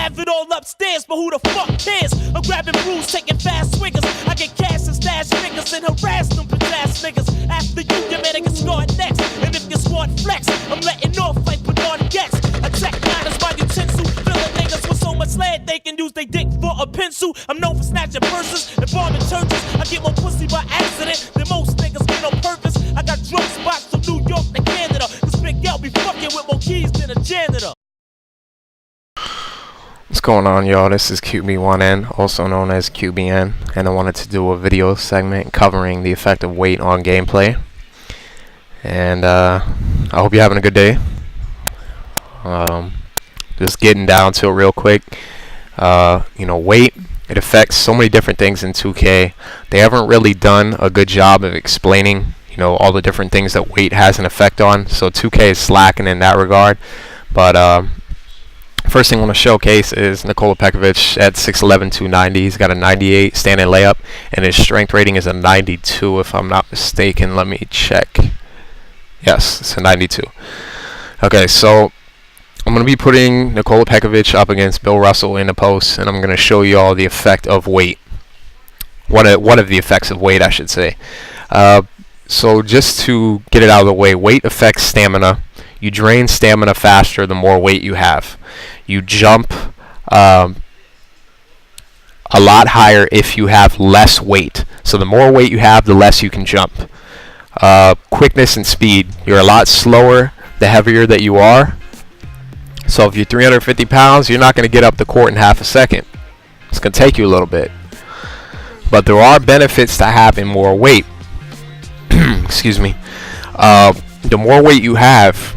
have it all upstairs, but who the fuck cares? I'm grabbing brews, taking fast swingers. I get cash and stash fingers and harass them ass niggas. After you, your man get scored next. And if your squad flex, I'm letting off like Bernard gets. Attack liners, my utensil. Filling niggas with so much lead they can use they dick for a pencil. I'm known for snatching purses and bombing churches. I get more pussy by accident than most niggas get on purpose. I got drug spots from New York to Canada. This big gal be fucking with more keys than a janitor. What's going on, y'all? This is QB1N, also known as QBN, and I wanted to do a video segment covering the effect of weight on gameplay. And I hope you're having a good day. Just getting down to it real quick. Weight, it affects so many different things in 2K. They haven't really done a good job of explaining, all the different things that weight has an effect on. So 2K is slacking in that regard. But first thing I want to showcase is Nicole Pekovic at 6'11", 290. He's got a 98 standing layup, and his strength rating is a 92, if I'm not mistaken. Let me check. Yes, it's a 92. Okay, so I'm going to be putting Nicole Pekovic up against Bill Russell in the post, and I'm going to show you all the effect of weight. One of the effects of weight, I should say. So just to get it out of the way, weight affects stamina. You drain stamina faster the more weight you have. You jump a lot higher if you have less weight. So the more weight you have, the less you can jump. Quickness and speed. You're a lot slower the heavier that you are. So if you're 350 pounds, you're not going to get up the court in half a second. It's going to take you a little bit. But there are benefits to having more weight. Excuse me. The more weight you have,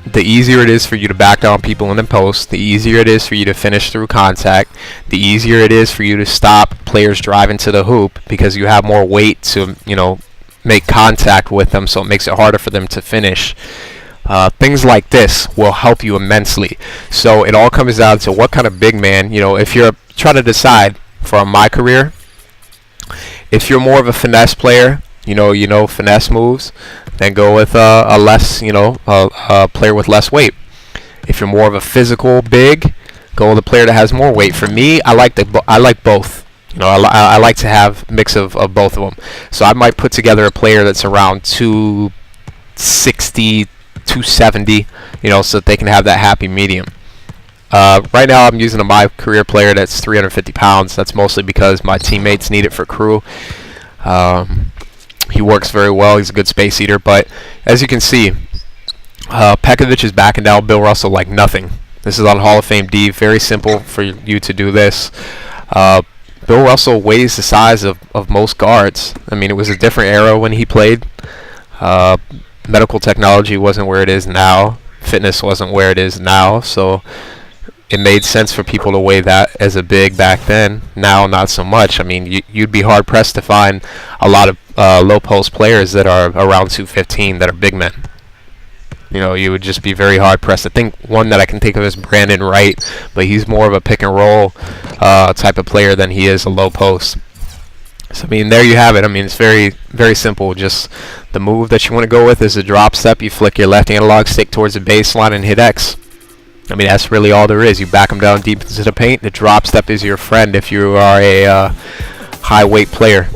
the easier it is for you to back down people in the post, the easier it is for you to finish through contact, the easier it is for you to stop players driving to the hoop because you have more weight to, make contact with them, so it makes it harder for them to finish. Things like this will help you immensely. So it all comes down to what kind of big man, if you're trying to decide from my career, if you're more of a finesse player, finesse moves, then go with a less, a player with less weight. If you're more of a physical big, go with a player that has more weight. For me, I like both. I like to have a mix of both of them. So I might put together a player that's around 260, 270, so that they can have that happy medium. Right now I'm using my career player that's 350 pounds. That's mostly because my teammates need it for crew. He works very well. He's a good space eater. But as you can see, Pekovic is backing down Bill Russell like nothing. This is on Hall of Fame D. Very simple for you to do this. Bill Russell weighs the size of most guards. I mean, it was a different era when he played. Medical technology wasn't where it is now. Fitness wasn't where it is now. So it made sense for people to weigh that as a big back then. Now, not so much. I mean, you'd be hard-pressed to find a lot of low-post players that are around 215 that are big men. You would just be very hard-pressed. I think one that I can think of is Brandon Wright, but he's more of a pick-and-roll type of player than he is a low-post. So, I mean, there you have it. I mean, it's very, very simple. Just the move that you want to go with is a drop step. You flick your left analog stick towards the baseline and hit X. I mean, that's really all there is. You back them down deep into the paint. The drop step is your friend if you are a high-weight player.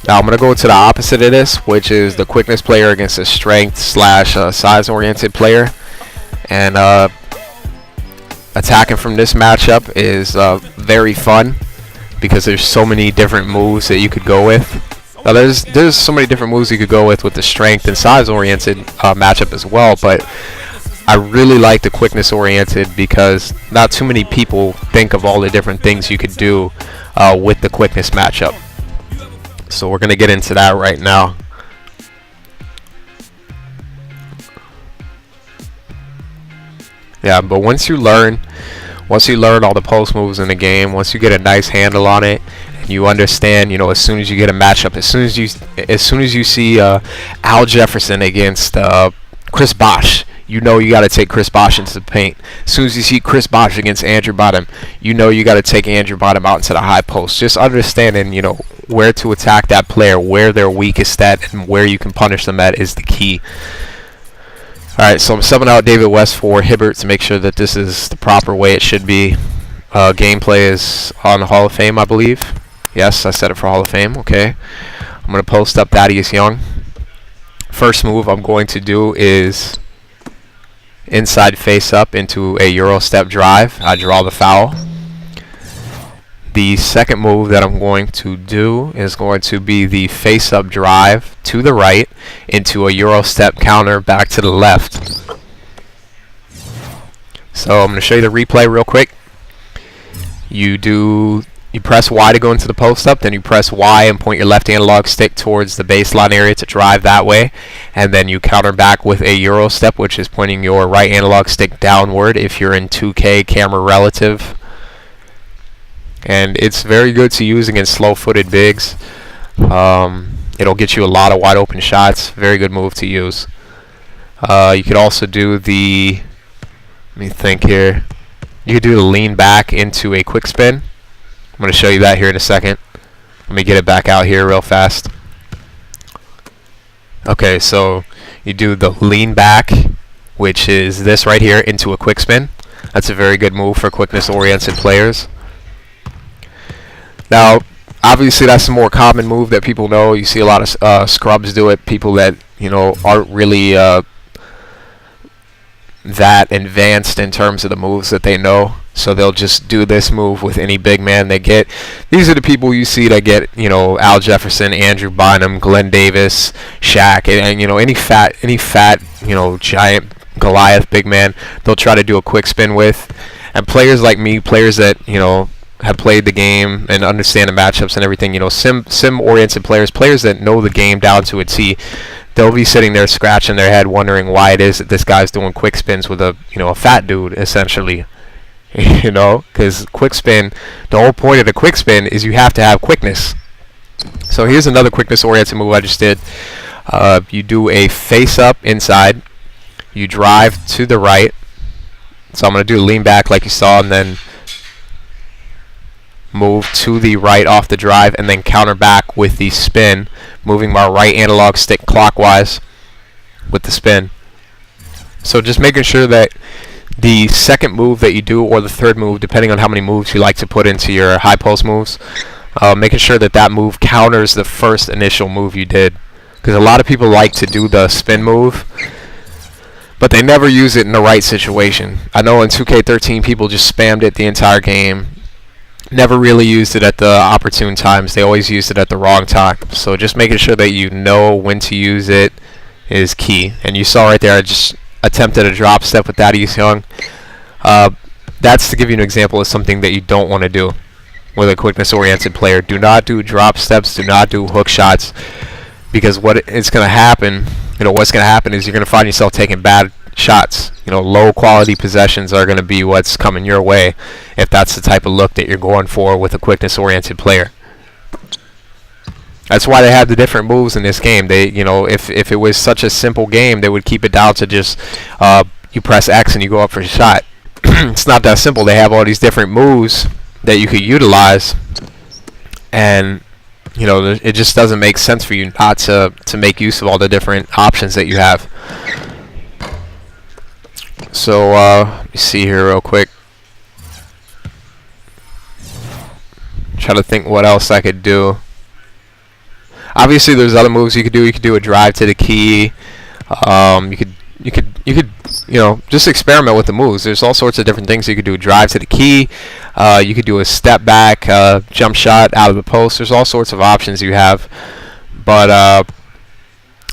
Now, I'm going to go to the opposite of this, which is the quickness player against a strength / size-oriented player. And attacking from this matchup is very fun because there's so many different moves that you could go with. Now, there's so many different moves you could go with the strength and size-oriented matchup as well, but I really like the quickness-oriented because not too many people think of all the different things you could do with the quickness matchup. So we're going to get into that right now. Yeah, but once you learn all the post moves in the game, once you get a nice handle on it, and you understand, as soon as you get a matchup, as soon as you see Al Jefferson against Chris Bosh, you got to take Chris Bosh into the paint. As soon as you see Chris Bosh against Andrew Bottom, you got to take Andrew Bottom out into the high post. Just understanding, where to attack that player, where they're weakest at, and where you can punish them at is the key. Alright, so I'm subbing out David West for Hibbert to make sure that this is the proper way it should be. Gameplay is on the Hall of Fame, I believe. Yes, I set it for Hall of Fame. Okay. I'm going to post up Thaddeus Young. First move I'm going to do is inside face up into a Euro step drive. I draw the foul. The second move that I'm going to do is going to be the face up drive to the right into a Euro step counter back to the left. So I'm going to show you the replay real quick. You press Y to go into the post up, then you press Y and point your left analog stick towards the baseline area to drive that way, and then you counter back with a Euro step, which is pointing your right analog stick downward if you're in 2K camera relative. And it's very good to use against slow-footed bigs. It'll get you a lot of wide open shots. Very good move to use. You could also do the, let me think here. You could do the lean back into a quick spin. I'm going to show you that here in a second. Let me get it back out here real fast. Okay, so you do the lean back, which is this right here, into a quick spin. That's a very good move for quickness-oriented players. Now, obviously, that's a more common move that people know. You see a lot of scrubs do it. People that aren't really that advanced in terms of the moves that they know. So they'll just do this move with any big man they get. These are the people you see that get, Al Jefferson, Andrew Bynum, Glenn Davis, Shaq, and any fat, giant Goliath big man. They'll try to do a quick spin with. And players like me, players that have played the game and understand the matchups and everything, sim-oriented players that know the game down to a T, they'll be sitting there scratching their head wondering why it is that this guy's doing quick spins with a fat dude, essentially. Because quick spin, the whole point of the quick spin is you have to have quickness. So here's another quickness-oriented move I just did. You do a face-up inside. You drive to the right. So I'm going to do a lean back like you saw, and then move to the right off the drive, and then counter back with the spin, moving my right analog stick clockwise with the spin. So just making sure that the second move that you do, or the third move, depending on how many moves you like to put into your high post moves, making sure that that move counters the first initial move you did. Because a lot of people like to do the spin move, but they never use it in the right situation. I know in 2K13 people just spammed it the entire game. Never really used it at the opportune times. They always used it at the wrong time. So just making sure that you know when to use it is key. And you saw right there, I just attempted a drop step with Thaddeus Young. That's to give you an example of something that you don't want to do with a quickness-oriented player. Do not do drop steps. Do not do hook shots. Because what's going to happen is you're going to find yourself taking bad shots. Low quality possessions are going to be what's coming your way if that's the type of look that you're going for with a quickness oriented player. That's why they have the different moves in this game. They, if it was such a simple game, they would keep it down to just you press X and you go up for a shot. It's not that simple. They have all these different moves that you could utilize, and it just doesn't make sense for you not to make use of all the different options that you have. So let me see here real quick. Try to think what else I could do. Obviously, there's other moves you could do. You could do a drive to the key. You could just experiment with the moves. There's all sorts of different things you could do. A drive to the key. You could do a step back, jump shot out of the post. There's all sorts of options you have. But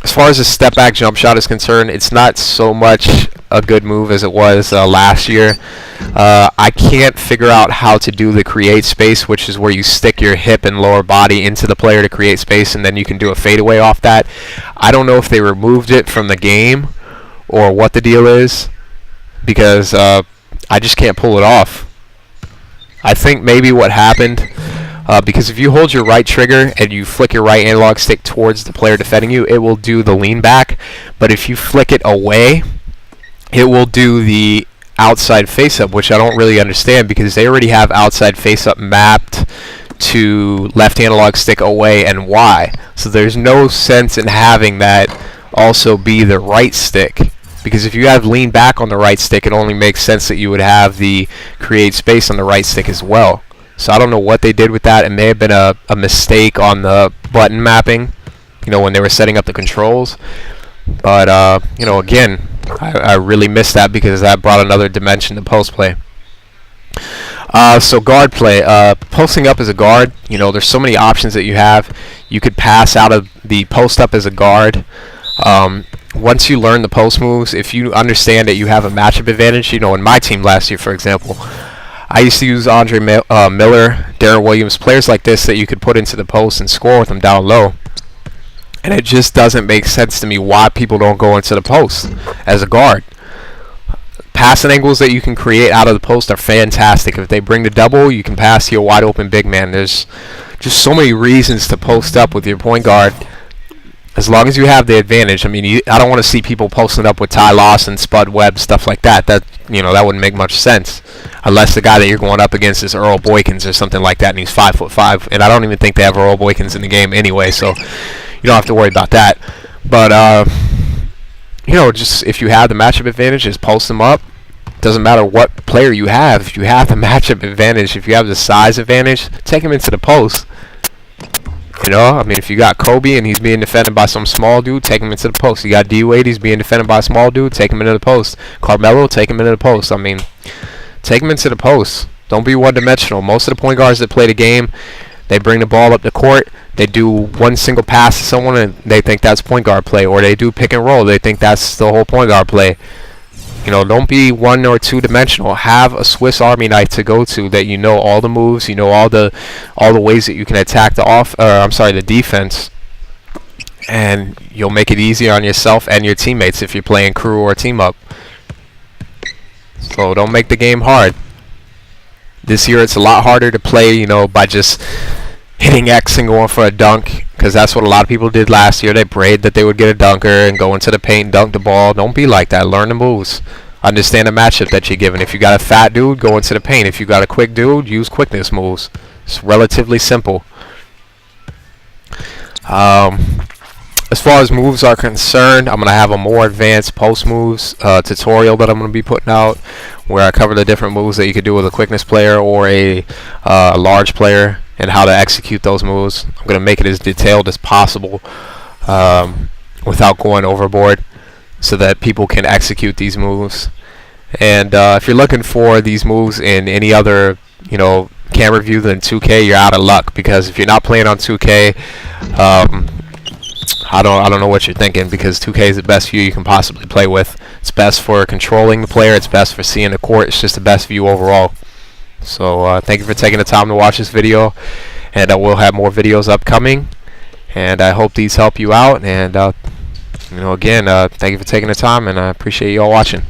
as far as the step back jump shot is concerned, it's not so much a good move as it was last year. I can't figure out how to do the create space, which is where you stick your hip and lower body into the player to create space, and then you can do a fadeaway off that. I don't know if they removed it from the game or what the deal is, because I just can't pull it off. I think maybe what happened, because if you hold your right trigger and you flick your right analog stick towards the player defending you, it will do the lean back. But if you flick it away, it will do the outside face-up, which I don't really understand, because they already have outside face-up mapped to left analog stick away and Y. So there's no sense in having that also be the right stick. because if you have lean back on the right stick, it only makes sense that you would have the create space on the right stick as well. So I don't know what they did with that. It may have been a mistake on the button mapping, when they were setting up the controls. But again, I really missed that because that brought another dimension to post play. So guard play, posting up as a guard, there's so many options that you have. You could pass out of the post up as a guard. Once you learn the post moves, if you understand that you have a matchup advantage, in my team last year, for example, I used to use Andre Miller, Darren Williams, players like this that you could put into the post and score with them down low. And it just doesn't make sense to me why people don't go into the post as a guard. Passing angles that you can create out of the post are fantastic. If they bring the double, you can pass to your wide open big man. There's just so many reasons to post up with your point guard. As long as you have the advantage. I mean, I don't want to see people posting up with Ty Lawson, Spud Webb, stuff like that. That wouldn't make much sense, unless the guy that you're going up against is Earl Boykins or something like that, and he's 5'5", and I don't even think they have Earl Boykins in the game anyway, so you don't have to worry about that. But just if you have the matchup advantage, just post them up. Doesn't matter what player you have. If you have the matchup advantage, if you have the size advantage, take him into the post. If you got Kobe and he's being defended by some small dude, take him into the post. You got D-Wade, he's being defended by a small dude, take him into the post. Carmelo, take him into the post. Take him into the post. Don't be one-dimensional. Most of the point guards that play the game, they bring the ball up the court, they do one single pass to someone, and they think that's point guard play. Or they do pick and roll, they think that's the whole point guard play. Don't be one or two dimensional. Have a Swiss Army knife to go to that all the moves, all the ways that you can attack the defense, and you'll make it easier on yourself and your teammates if you're playing crew or team up. So don't make the game hard. This year it's a lot harder to play, by just hitting X and going for a dunk, because that's what a lot of people did last year. They prayed that they would get a dunker and go into the paint and dunk the ball. Don't be like that. Learn the moves. Understand the matchup that you're given. If you got a fat dude, go into the paint. If you got a quick dude, use quickness moves. It's relatively simple. As far as moves are concerned, I'm going to have a more advanced post moves tutorial that I'm going to be putting out, where I cover the different moves that you could do with a quickness player or a large player, and how to execute those moves. I'm going to make it as detailed as possible without going overboard, so that people can execute these moves. And if you're looking for these moves in any other camera view than 2K, you're out of luck, because if you're not playing on 2K, I don't know what you're thinking, because 2K is the best view you can possibly play with. It's best for controlling the player, it's best for seeing the court, it's just the best view overall. So thank you for taking the time to watch this video, and we'll have more videos upcoming, and I hope these help you out. And again, thank you for taking the time, and I appreciate you all watching.